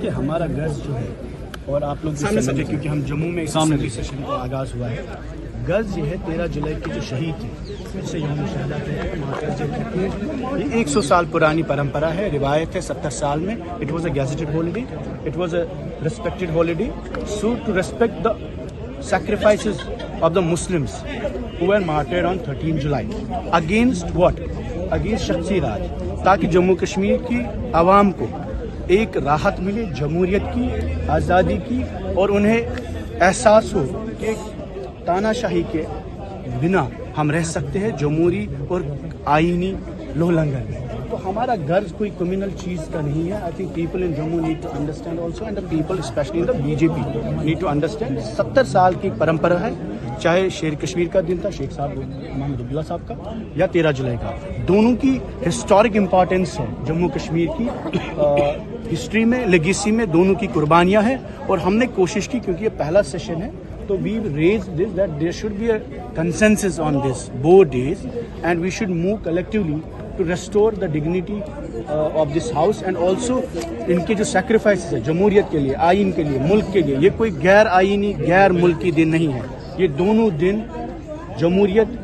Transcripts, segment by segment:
देखिए हमारा गर्ज जो है, और आप लोग भी समझे क्योंकि हम जम्मू में इस सेशन का आगाज़ हुआ है। गर्ज ये है 13 जुलाई के जो शहीद थे, फिर से यौम शहादा कहते हैं। ये 100 साल पुरानी परंपरा है, रिवायत है। 70 साल में it was a gazetted holiday, it was a respected holiday, so to respect the sacrifices of the Muslims who were martyred on 13 July against what? Against शख्सी राज, ताकि जम्मू कश्मीर की आवाम को एक राहत मिले जमहूरियत की, आज़ादी की, और उन्हें एहसास हो कि तानाशाही के बिना हम रह सकते हैं जमहूरी और आईनी लोहलंगर में। तो हमारा गर्ज कोई कम्युनल चीज़ का नहीं है। I think people in Jammu need to understand also, and the people specially in the BJP need to understand. 70 साल की परंपरा है, चाहे शेर कश्मीर का दिन था शेख साहब मोहम्मद अब्दुल्ला साहब का, या 13 जुलाई का, दोनों की हिस्टोरिक इम्पॉर्टेंस है जम्मू कश्मीर की हिस्ट्री में, लेगेसी में, दोनों की कुर्बानियाँ हैं। और हमने कोशिश की, क्योंकि ये पहला सेशन है, तो we raised this that there should be a consensus on this both days, and we should move collectively to restore the dignity of this house, and also इनके जो sacrifices है जमहूरियत के लिए, आइन के लिए, मुल्क के लिए, ये कोई गैर आइनी गैर मुल्की दिन नहीं है। ये दोनों दिन जमहूरियत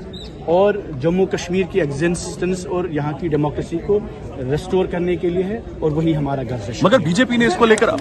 और जम्मू कश्मीर की एग्जिस्टेंस और यहाँ की डेमोक्रेसी को रेस्टोर करने के लिए है, और वही हमारा गर्ज है। मगर बीजेपी ने इसको लेकर